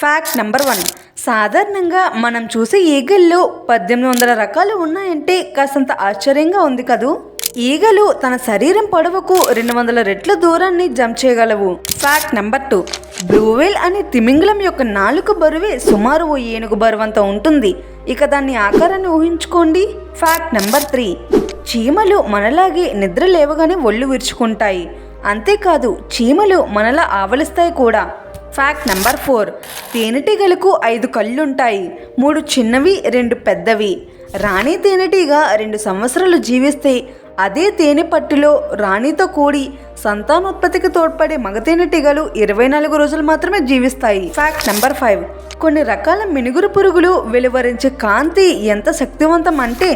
Fact number 1. సాధారణంగా మనం చూసే ఈగల్లో 1800 రకాలు ఉన్నాయంటే కాసంత ఆశ్చర్యంగా ఉంది కదూ. ఈగలు తన శరీరం పొడవుకు 200 రెట్ల దూరాన్ని జంప్ చేయగలవు. Fact number 2. బ్లూవేల్ అనే తిమింగలం యొక్క నాలుక బరువే సుమారు ఓ ఏనుగు బరువంత ఉంటుంది. ఇక దాని ఆకారాన్ని ఊహించుకోండి. Fact number 3. చీమలు మనలాగే నిద్ర లేవగానే ఒళ్ళు విరుచుకుంటాయి. అంతేకాదు చీమలు మనలా ఆవలిస్తాయి కూడా. Fact number 4. తేనెటీగలకు 5 కళ్ళుంటాయి. 3 చిన్నవి 2 పెద్దవి. రాణి తేనెటీగ 2 సంవత్సరాలు జీవిస్తే అదే తేనె పట్టులో రాణితో కూడి సంతానోత్పత్తికి తోడ్పడే మగ తేనెటీగలు 24 రోజులు మాత్రమే జీవిస్తాయి. Fact number 5. కొన్ని రకాల మినుగురు పురుగులు వెలువరించే కాంతి ఎంత శక్తివంతం అంటే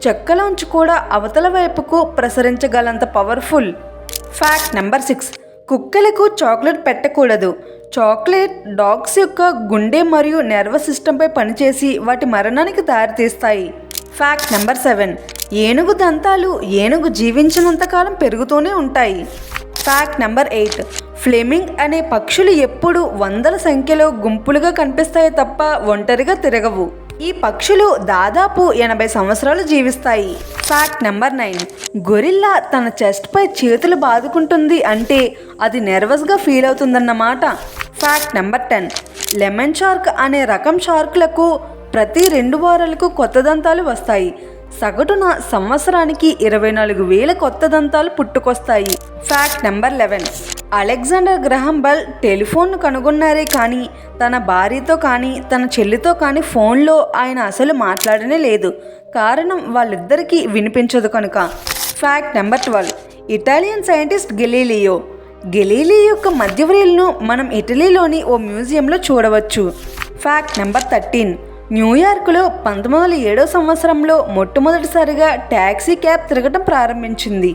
చెక్కలోంచి కూడా అవతల వైపుకు ప్రసరించగలంత పవర్ఫుల్. Fact number 6. కుక్కలకు చాక్లెట్ పెట్టకూడదు. చాక్లెట్ డాగ్స్ యొక్క గుండె మరియు నర్వస్ సిస్టంపై పనిచేసి వాటి మరణానికి దారితీస్తాయి. Fact number 7. ఏనుగు దంతాలు ఏనుగు జీవించినంతకాలం పెరుగుతూనే ఉంటాయి. Fact number 8. ఫ్లెమింగ్ అనే పక్షులు ఎప్పుడు వందల సంఖ్యలో గుంపులుగా కనిపిస్తాయి తప్ప ఒంటరిగా తిరగవు. ఈ పక్షులు దాదాపు 80 సంవత్సరాలు జీవిస్తాయి. Fact number 9. గొరిల్లా తన చెస్ట్పై చేతులు బాదుకుంటుంది అంటే అది నెర్వస్గా ఫీల్ అవుతుందన్నమాట. Fact number 10. లెమన్ షార్క్ అనే రకం షార్క్లకు ప్రతి 2 వారాలకు కొత్త దంతాలు వస్తాయి. సగటున సంవత్సరానికి 24,000 కొత్త దంతాలు పుట్టుకొస్తాయి. Fact number 11. Alexander Graham Bell టెలిఫోన్ను కనుగొన్నారే కానీ తన భార్యతో కానీ తన చెల్లితో కానీ ఫోన్లో ఆయన అసలు మాట్లాడనే లేదు. కారణం వాళ్ళిద్దరికీ వినిపించదు కనుక. Fact number 12. Italian scientist Galileo యొక్క మధ్యవ్రేలును మనం ఇటలీలోని ఓ మ్యూజియంలో చూడవచ్చు. Fact number 13. న్యూయార్క్లో 1907 సంవత్సరంలో మొట్టమొదటిసారిగా ట్యాక్సీ క్యాబ్ తిరగటం ప్రారంభించింది.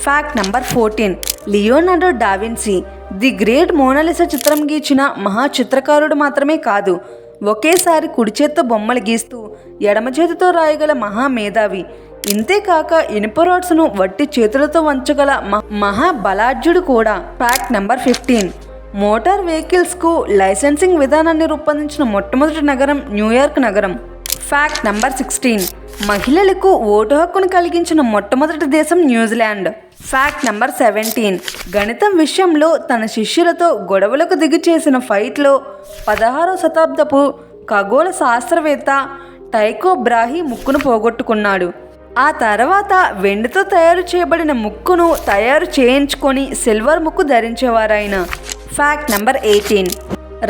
Fact number 14. Leonardo da Vinci the great Mona Lisa చిత్రం గీచిన మహా చిత్రకారుడు మాత్రమే కాదు, ఒకేసారి కుడి చేత్తో బొమ్మలు గీస్తూ ఎడమ చేతితో రాయగల మహామేధావి. ఇంతేకాక ఇనుప రాడ్స్ను వట్టి చేతులతో వంచగల మహాబలాఢ్యుడు కూడా. Fact number 15. మోటార్ వెహికల్స్కు లైసెన్సింగ్ విధానాన్ని రూపొందించిన మొట్టమొదటి నగరం న్యూయార్క్ నగరం. Fact number 16. మహిళలకు ఓటు హక్కును కలిగించిన మొట్టమొదటి దేశం న్యూజిలాండ్. Fact number 17. గణితం విషయంలో తన శిష్యులతో గొడవలకు దిగి చేసిన ఫైట్లో 16వ శతాబ్దపు ఖగోళ శాస్త్రవేత్త టైకో బ్రాహీ ముక్కును పోగొట్టుకున్నాడు. ఆ తర్వాత వెండితో తయారు చేయబడిన ముక్కును తయారు చేయించుకొని సిల్వర్ ముక్కు ధరించేవారాయన. Fact number 18.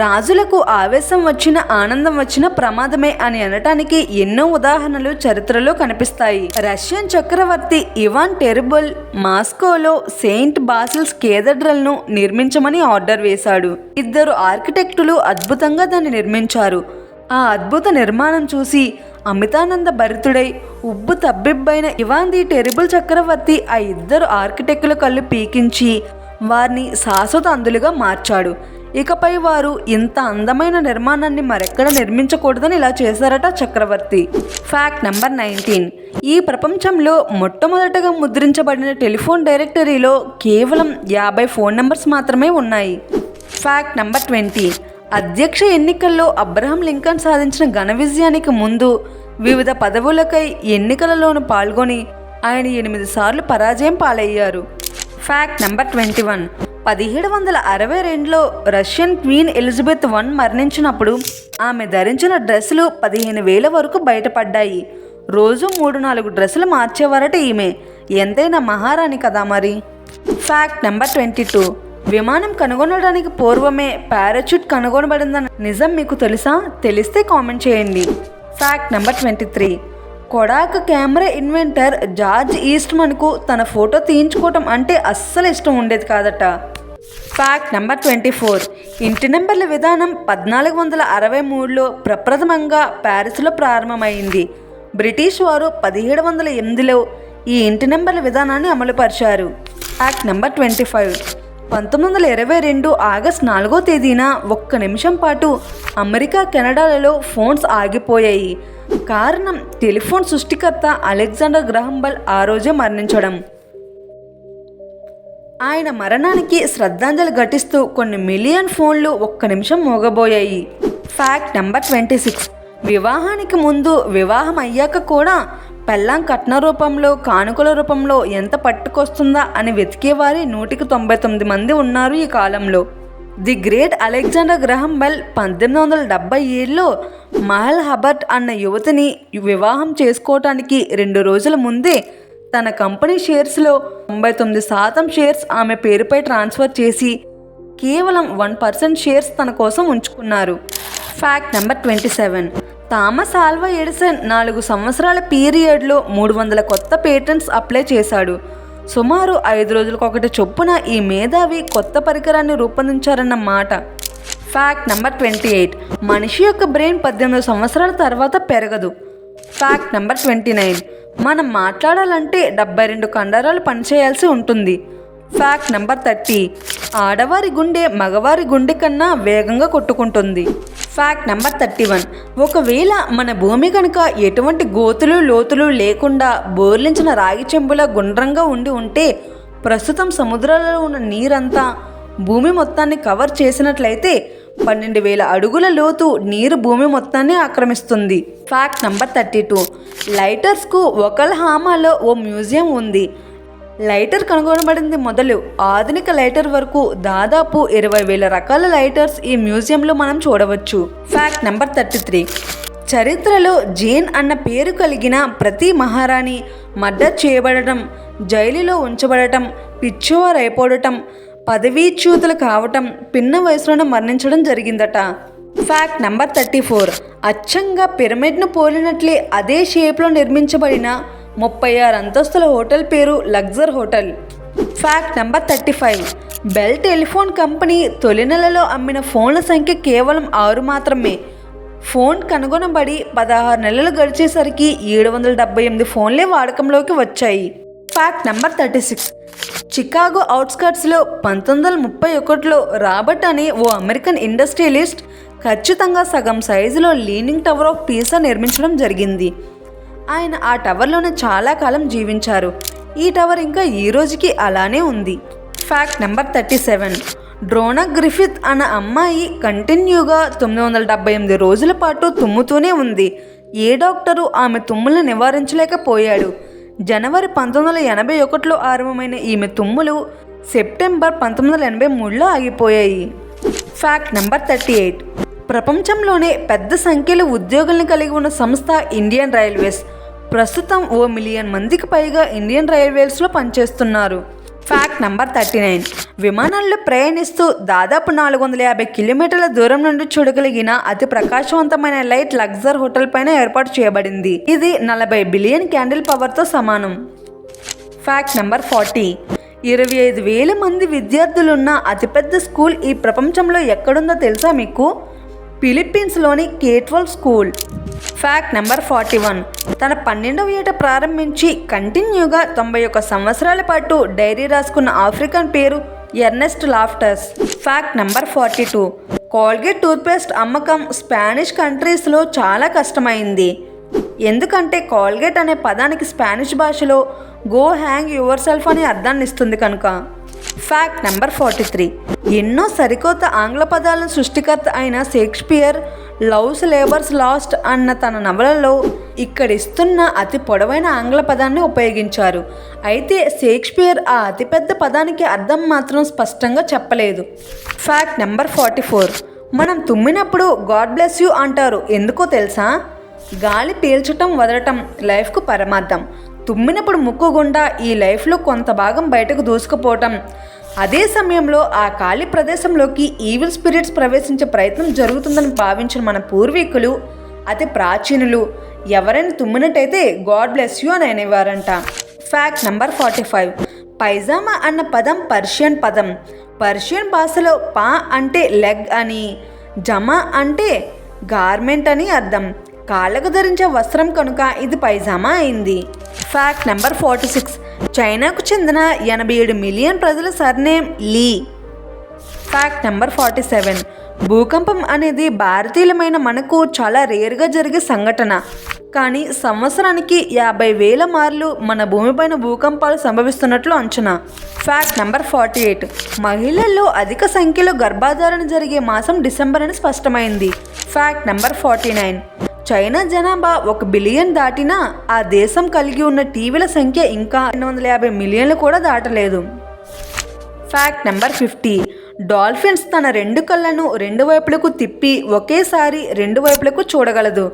రాజులకు ఆవేశం వచ్చిన ఆనందం వచ్చిన ప్రమాదమే అని అనటానికి ఎన్నో ఉదాహరణలు చరిత్రలో కనిపిస్తాయి. రష్యన్ చక్రవర్తి ఇవాన్ టెర్బుల్ మాస్కోలో సెయింట్ బాసిల్స్ కేథడ్రల్ను నిర్మించమని ఆర్డర్ వేశాడు. 2 ఆర్కిటెక్టులు అద్భుతంగా దాన్ని నిర్మించారు. ఆ అద్భుత నిర్మాణం చూసి అమితానంద భరితుడై ఉబ్బు తబ్బిబ్బైన ఇవాన్ ది టెరిబుల్ చక్రవర్తి ఆ 2 ఆర్కిటెక్టుల కళ్ళు పీకించి వారిని శాశ్వత అందులుగా మార్చాడు. ఇకపై వారు ఇంత అందమైన నిర్మాణాన్ని మరెక్కడ నిర్మించకూడదని ఇలా చేశారట చక్రవర్తి. Fact number 19. ఈ ప్రపంచంలో మొట్టమొదటగా ముద్రించబడిన టెలిఫోన్ డైరెక్టరీలో కేవలం 50 ఫోన్ నెంబర్స్ మాత్రమే ఉన్నాయి. Fact number 20. అధ్యక్ష ఎన్నికల్లో అబ్రహం లింకన్ సాధించిన ఘన విజయానికి ముందు వివిధ పదవులకై ఎన్నికలలోనూ పాల్గొని ఆయన 8 సార్లు పరాజయం పాలయ్యారు. Fact number 21. 1762లో రష్యన్ క్వీన్ ఎలిజబెత్ I మరణించినప్పుడు ఆమె ధరించిన డ్రెస్సులు 15,000 వరకు బయటపడ్డాయి. రోజు 3-4 డ్రెస్సులు మార్చేవారట ఈమె. ఎంతైనా మహారాణి కదా మరి. Fact number 22. విమానం కనుగొనడానికి పూర్వమే పారాచూట్ కనుగొనబడిందన్న నిజం మీకు తెలుసా? తెలిస్తే కామెంట్ చేయండి. Fact number 23. Kodak camera inventor George ఈస్ట్మన్కు తన ఫోటో తీయించుకోవటం అంటే అస్సలు ఇష్టం ఉండేది కాదట. Fact number 24. ఇంటి నెంబర్ల విధానం 1463లో ప్రప్రథమంగా ప్యారిస్లో ప్రారంభమైంది. బ్రిటిష్ వారు 1708లో ఈ ఇంటి నెంబర్ల విధానాన్ని అమలుపరిచారు. Fact number 25. 1922 ఆగస్టు 4వ తేదీన 1 నిమిషం పాటు అమెరికా కెనడాలలో ఫోన్స్ ఆగిపోయాయి. కారణం టెలిఫోన్ సృష్టికర్త అలెగ్జాండర్ గ్రహాం బెల్ ఆ రోజే మరణించడం. ఆయన మరణానికి శ్రద్ధాంజలి ఘటిస్తూ కొన్ని మిలియన్ ఫోన్లు 1 నిమిషం మోగబోయాయి. Fact number 26. వివాహానికి ముందు వివాహం అయ్యాక కూడా పెళ్ళాం కట్న రూపంలో కానుకల రూపంలో ఎంత పట్టుకొస్తుందా అని వెతికేవారి 199 మంది ఉన్నారు ఈ కాలంలో. The great Alexander Graham Bell 1877లో మహల్ హబర్ట్ అన్న యువతిని వివాహం చేసుకోవటానికి 2 రోజుల ముందే తన కంపెనీ షేర్స్లో 99% షేర్స్ ఆమె పేరుపై ట్రాన్స్ఫర్ చేసి కేవలం 1% షేర్స్ తన కోసం ఉంచుకున్నారు. Fact number 27. Thomas Alva Edison 4 సంవత్సరాల పీరియడ్లో 300 కొత్త పేటెంట్స్ అప్లై చేశాడు. సుమారు 5 రోజులకొకటి చొప్పున ఈ మేధావి కొత్త పరికరాన్ని రూపొందించారన్న మాట. Fact number 28. మనిషి యొక్క బ్రెయిన్ 18 సంవత్సరాల తర్వాత పెరగదు. Fact number 29. మనం మాట్లాడాలంటే 72 కండరాలు పనిచేయాల్సి ఉంటుంది. Fact number 30. ఆడవారి గుండె మగవారి గుండె కన్నా వేగంగా కొట్టుకుంటుంది. Fact number 31. ఒకవేళ మన భూమి కనుక ఎటువంటి గోతులు లోతులు లేకుండా బోర్లించిన రాగి చెంబుల గుండ్రంగా ఉంటే ప్రస్తుతం సముద్రాలలో ఉన్న నీరంతా భూమి మొత్తాన్ని కవర్ చేసినట్లయితే 12,000 అడుగుల లోతు నీరు భూమి మొత్తాన్ని ఆక్రమిస్తుంది. Fact number 32. లైటర్స్కు ఒక్లహామాలో ఓ మ్యూజియం ఉంది. లైటర్ కనుగొనబడింది మొదలు ఆధునిక లైటర్ వరకు దాదాపు 20,000 రకాల లైటర్స్ ఈ మ్యూజియంలో మనం చూడవచ్చు. Fact number 33. చరిత్రలో జేన్ అన్న పేరు కలిగిన ప్రతి మహారాణి మర్డర్ చేయబడటం, జైలులో ఉంచబడటం, పిచ్చివారు అయిపోవటం, పదవీచ్యుతులు కావటం, పిన్న వయసులోనే మరణించడం జరిగిందట. Fact number 34. అచ్చంగా పిరమిడ్ను పోలినట్లే అదే షేప్లో నిర్మించబడిన 36 అంతస్తుల హోటల్ పేరు luxury hotel. Fact number 35. Bell telephone company తొలి నెలలో అమ్మిన ఫోన్ల సంఖ్య కేవలం 6 మాత్రమే. ఫోన్ కనుగొనబడి 16 నెలలు గడిచేసరికి 778 ఫోన్లే వాడకంలోకి వచ్చాయి. Fact number 36. చికాగో అవుట్స్కట్స్లో 1931లో రాబర్ట్ అనే ఓ అమెరికన్ ఇండస్ట్రియలిస్ట్ ఖచ్చితంగా సగం సైజులో లీనింగ్ టవర్ ఆఫ్ పీసా నిర్మించడం జరిగింది. ఆయన ఆ టవర్లోనే చాలా కాలం జీవించారు. ఈ టవర్ ఇంకా ఈ రోజుకి అలానే ఉంది. Fact number 37. డ్రోనా గ్రిఫిత్ అన్న అమ్మాయి కంటిన్యూగా 978 రోజుల పాటు తుమ్ముతూనే ఉంది. ఏ డాక్టరు ఆమె తుమ్ములను నివారించలేకపోయాడు. జనవరి 1981లో ఆరంభమైన ఈమె తుమ్ములు సెప్టెంబర్ 1983లో ఆగిపోయాయి. Fact number 38. ప్రపంచంలోనే పెద్ద సంఖ్యలో ఉద్యోగులను కలిగి ఉన్న సంస్థ ఇండియన్ రైల్వేస్. ప్రస్తుతం 1 మిలియన్ మందికి పైగా ఇండియన్ రైల్వేస్లో పనిచేస్తున్నారు. Fact number 39. విమానాల్లో ప్రయాణిస్తూ దాదాపు 450 కిలోమీటర్ల దూరం నుండి చూడగలిగిన అతి ప్రకాశవంతమైన లైట్ లగ్జర్ హోటల్ పైన ఏర్పాటు చేయబడింది. ఇది 40 బిలియన్ క్యాండిల్ పవర్తో సమానం. Fact number 40. 25,000 మంది విద్యార్థులున్న అతిపెద్ద స్కూల్ ఈ ప్రపంచంలో ఎక్కడుందో తెలుసా మీకు? ఫిలిప్పీన్స్లోని K-12 స్కూల్. Fact number 41. తన 12వ ఏట ప్రారంభించి కంటిన్యూగా 91 సంవత్సరాల పాటు డైరీ రాసుకున్న ఆఫ్రికన్ పేరు Ernest Loftus. Fact number 42. Colgate toothpaste అమ్మకం స్పానిష్ కంట్రీస్లో చాలా కష్టమైంది. ఎందుకంటే కోల్గేట్ అనే పదానికి స్పానిష్ భాషలో గో హ్యాంగ్ యువర్ సెల్ఫ్ అనే అర్థాన్ని ఇస్తుంది కనుక. Fact number 43. ఎన్నో సరికొత్త ఆంగ్ల పదాలను సృష్టికర్త అయిన షేక్స్పియర్ లవ్స్ లేబర్స్ లాస్ట్ అన్న తన నవలలో ఇక్కడిస్తున్న అతి పొడవైన ఆంగ్ల పదాన్ని ఉపయోగించారు. అయితే షేక్స్పియర్ ఆ అతిపెద్ద పదానికి అర్థం మాత్రం స్పష్టంగా చెప్పలేదు. Fact number 44. మనం తుమ్మినప్పుడు గాడ్ బ్లెస్ యూ అంటారు. ఎందుకో తెలుసా? గాలి పీల్చటం వదలటం లైఫ్కు పరమార్థం. తుమ్మినప్పుడు ముక్కు గుండా ఈ లైఫ్లో కొంత భాగం బయటకు దూసుకుపోవటం, అదే సమయంలో ఆ ఖాళీ ప్రదేశంలోకి ఈవిల్ స్పిరిట్స్ ప్రవేశించే ప్రయత్నం జరుగుతుందని భావించిన మన పూర్వీకులు అతి ప్రాచీనులు ఎవరైనా తుమ్మినట్టయితే గాడ్ బ్లెస్ యూ అని అనేవారంట. Fact number 45. పైజామా అన్న పదం పర్షియన్ పదం. పర్షియన్ భాషలో పా అంటే లెగ్ అని, జమా అంటే గార్మెంట్ అని అర్థం. కాళ్ళకు ధరించే వస్త్రం కనుక ఇది పైజామా అయింది. Fact number 46. చైనాకు చెందిన 87 మిలియన్ ప్రజల సర్నేమ్ లీ. Fact number 47. భూకంపం అనేది భారతీయులమైన మనకు చాలా రేర్గా జరిగే సంఘటన. కానీ సంవత్సరానికి 50,000 మార్లు మన భూమిపైన భూకంపాలు సంభవిస్తున్నట్లు అంచనా. Fact number 48. మహిళల్లో అధిక సంఖ్యలో గర్భధారణ జరిగే మాసం డిసెంబర్ అని స్పష్టమైంది. Fact number 49. చైనా జనాభా 1 బిలియన్ దాటినా ఆ దేశం కలిగి ఉన్న టీవీల సంఖ్య ఇంకా 250 మిలియన్లు కూడా దాటలేదు. Fact number 50. డాల్ఫిన్స్ తన 2 కళ్ళను 2 వైపులకు తిప్పి ఒకేసారి 2 వైపులకు చూడగలదు.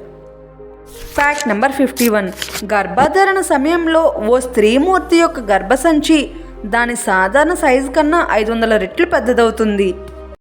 Fact number 51. గర్భధారణ సమయంలో ఓ స్త్రీమూర్తి యొక్క గర్భసంచి దాని సాధారణ సైజు కన్నా 500 రెట్లు పెద్దదవుతుంది.